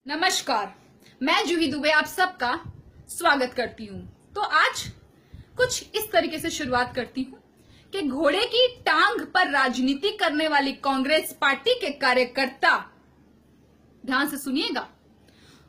नमस्कार, मैं जूही दुबे आप सबका स्वागत करती हूँ। तो आज कुछ इस तरीके से शुरुआत करती हूँ कि घोड़े की टांग पर राजनीति करने वाली कांग्रेस पार्टी के कार्यकर्ता, ध्यान से सुनिएगा,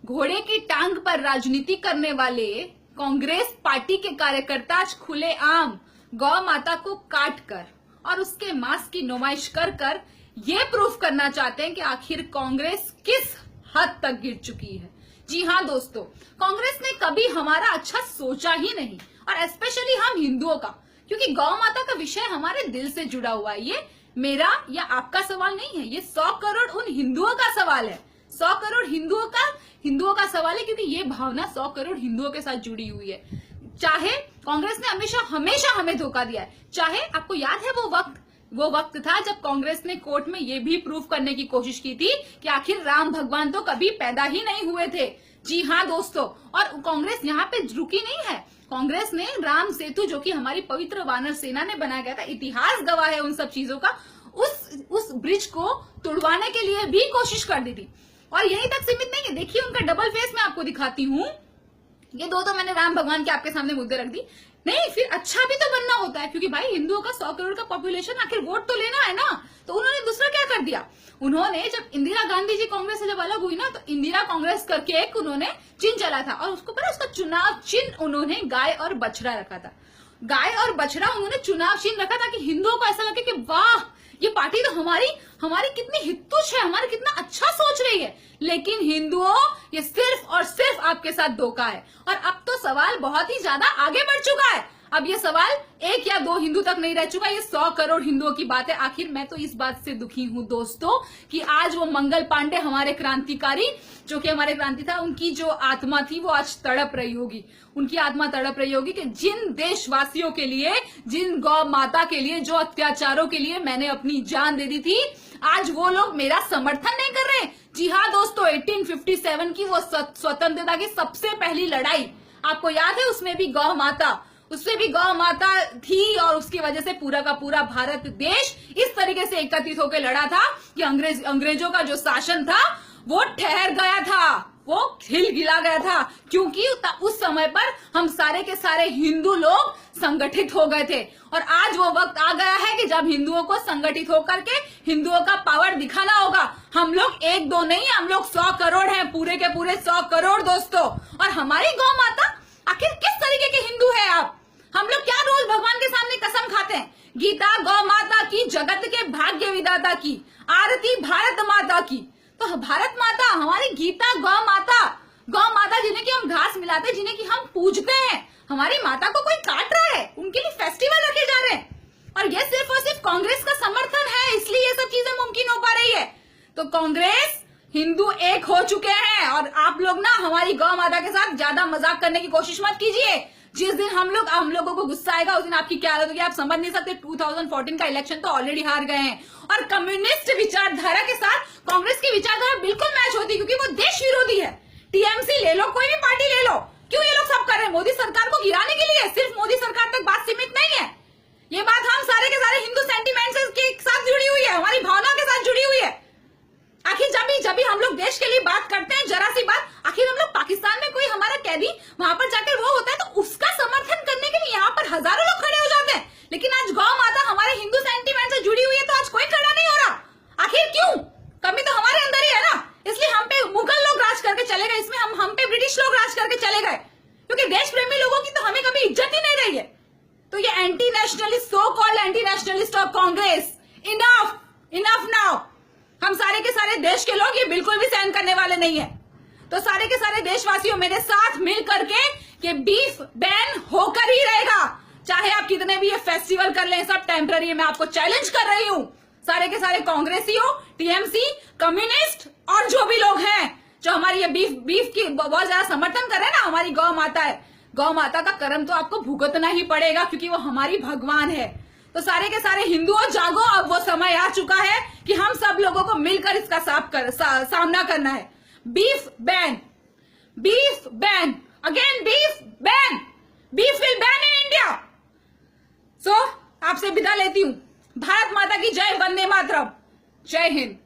घोड़े की टांग पर राजनीति करने वाले कांग्रेस पार्टी के कार्यकर्ता आज खुलेआम गौ माता को काट कर और उसके मांस की नुमाइश कर कर ये प्रूफ करना चाहते हैं कि आखिर कांग्रेस किस हद तक गिर चुकी है। जी हाँ दोस्तों, कांग्रेस ने कभी हमारा अच्छा सोचा ही नहीं, और स्पेशली हम हिंदुओं का, क्योंकि गौ माता का विषय हमारे दिल से जुड़ा हुआ है। ये मेरा या आपका सवाल नहीं है, ये 100 करोड़ उन हिंदुओं का सवाल है। 100 करोड़ हिंदुओं का सवाल है, क्योंकि ये भावना 100 करोड़ हिंदुओं के साथ जुड़ी हुई है। चाहे कांग्रेस ने हमेशा हमें धोखा दिया है, चाहे आपको याद है वो वक्त था जब कांग्रेस ने कोर्ट में ये भी प्रूफ करने की कोशिश की थी कि आखिर राम भगवान तो कभी पैदा ही नहीं हुए थे। जी हाँ दोस्तों, और कांग्रेस यहाँ पे रुकी नहीं है। कांग्रेस ने राम सेतु, जो कि हमारी पवित्र वानर सेना ने बनाया गया था, इतिहास गवाह है उन सब चीजों का, उस ब्रिज को तोड़वाने के लिए भी कोशिश कर दी थी। और यहीं तक सीमित नहीं है, देखिए उनका डबल फेस मैं आपको दिखाती हूँ। ये दो तो मैंने राम भगवान के आपके सामने मुद्दे रख दी। नहीं, फिर अच्छा भी तो बनना होता है, क्योंकि भाई हिंदुओं का 100 करोड़ का पॉपुलेशन, आखिर वोट तो लेना है ना। तो उन्होंने दूसरा क्या कर दिया, उन्होंने जब इंदिरा गांधी जी कांग्रेस से जब अलग हुई ना, तो इंदिरा कांग्रेस करके एक उन्होंने चिन्ह चला था, और उसको पता उसका चुनाव चिन्ह उन्होंने गाय और बछड़ा रखा था। गाय और बछड़ा उन्होंने चुनाव चिन्ह रखा, ताकि हिंदुओं को ऐसा लगे कि वाह, ये पार्टी तो हमारी कितनी हितुष है, हमारा कितना अच्छा सोच रही है। लेकिन हिंदुओं, ये सिर्फ और सिर्फ आपके साथ धोखा है। और अब तो सवाल बहुत ही ज्यादा आगे बढ़ चुका है। अब ये सवाल एक या दो हिंदू तक नहीं रह चुका, ये 100 करोड़ हिंदुओं की बात है। आखिर मैं तो इस बात से दुखी हूं दोस्तों कि आज वो मंगल पांडे, हमारे क्रांतिकारी, जो कि हमारे क्रांति था, उनकी जो आत्मा थी वो आज तड़प रही होगी। उनकी आत्मा तड़प रही होगी कि जिन देशवासियों के लिए, जिन गौ माता के लिए, जो अत्याचारों के लिए मैंने अपनी जान दे दी थी, आज वो लोग मेरा समर्थन नहीं कर रहे। जी हाँ दोस्तों, 1857 की वो स्वतंत्रता की सबसे पहली लड़ाई, आपको याद है, उसमें भी गौ माता थी, और उसकी वजह से पूरा का पूरा भारत देश इस तरीके से एकत्रित होकर लड़ा था कि अंग्रेजों का जो शासन था वो ठहर गया था, वो हिला गया था, क्योंकि उस समय पर हम सारे के सारे हिंदू लोग संगठित हो गए थे। और आज वो वक्त आ गया है कि जब हिंदुओं को संगठित होकर के हिंदुओं का पावर दिखाना होगा। हम लोग एक दो नहीं, हम लोग 100 करोड़ हैं, पूरे के पूरे 100 करोड़ दोस्तों। और हमारी गौ माता, आखिर किस तरीके के हिंदू है आप? हम लोग क्या रोज भगवान के सामने कसम खाते हैं, गीता गौ माता की, जगत के भाग्य विधाता की, आरती भारत माता की। तो भारत माता, हमारी गीता गौ माता जिन्हें कि हम घास मिलाते हैं, जिन्हें कि हम पूजते हैं, हमारी माता को कोई काट रहा है, उनके लिए फेस्टिवल रखे जा रहे हैं। और ये सिर्फ और सिर्फ कांग्रेस का समर्थन है, इसलिए ये सब चीजें मुमकिन हो पा रही है। तो कांग्रेस, हिंदू एक हो चुके हैं, और आप लोग ना हमारी गौ माता के साथ ज्यादा मजाक करने की कोशिश मत कीजिए। जिस दिन हम लोगों को गुस्सा आएगा, उस दिन आपकी क्या हालत होगी आप समझ नहीं सकते। 2014 का इलेक्शन तो ऑलरेडी हार गए हैं, और कम्युनिस्ट विचारधारा के साथ कांग्रेस की विचारधारा बिल्कुल मैच होती है, क्योंकि वो देश विरोधी है। टीएमसी ले लो, कोई भी पार्टी ले लो, क्यों ये लोग सब कर रहे हैं? मोदी सरकार को गिराने के लिए। सिर्फ मोदी सरकार तक बात सीमित नहीं है, ये बात हम सारे के सारे हिंदू सेंटिमेंट्स के साथ जुड़ी हुई है, हमारी भावना के साथ जुड़ी हुई है। आखिर जब भी हम लोग देश के लिए बात करते हैं, जरा सी बात, आखिर हम लोग पाकिस्तान में कोई हमारा कैदी वहां पर जाकर वो होता है, तो उसका समर्थन करने के लिए यहाँ पर हजारों लोग खड़े हो जाते हैं। लेकिन आज गौ माता हमारे हिंदू सेंटीमेंट से जुड़ी हुई है, तो आज कोई खड़ा नहीं हो रहा। आखिर क्यों? कमी तो हमारे अंदर ही है ना। इसलिए हम पे मुगल लोग राज करके चले गए, इसमें हम पे ब्रिटिश लोग राज करके चले गए, क्योंकि देश प्रेमी लोगों की तो हमें कभी इज्जत ही नहीं रही है। तो ये anti nationalist, so called anti nationalist of Congress, enough now. हम सारे के सारे देश के लोग ये बिल्कुल भी सहन करने वाले नहीं है। तो सारे के सारे देशवासियों, मेरे साथ मिल करके ये बीफ बैन होकर ही रहेगा, चाहे आप कितने भी ये फेस्टिवल कर लें, सब टेम्पररी है। मैं आपको चैलेंज कर रही हूँ, सारे के सारे कांग्रेसी हो, टीएमसी, कम्युनिस्ट, और जो भी लोग हैं जो हमारी ये बीफ की बहुत ज्यादा समर्थन कर रहे हैं ना, हमारी गौ माता है, गौ माता का कर्म तो आपको भुगतना ही पड़ेगा, क्योंकि वो हमारी भगवान है। तो सारे के सारे हिंदुओं जागो, अब वो समय आ चुका है कि हम सब लोगों को मिलकर इसका सामना करना है। Beef ban, again beef ban, beef will ban in India. So आपसे विदा लेती हूं। भारत माता की जय, वंदे मातरम, जय हिंद।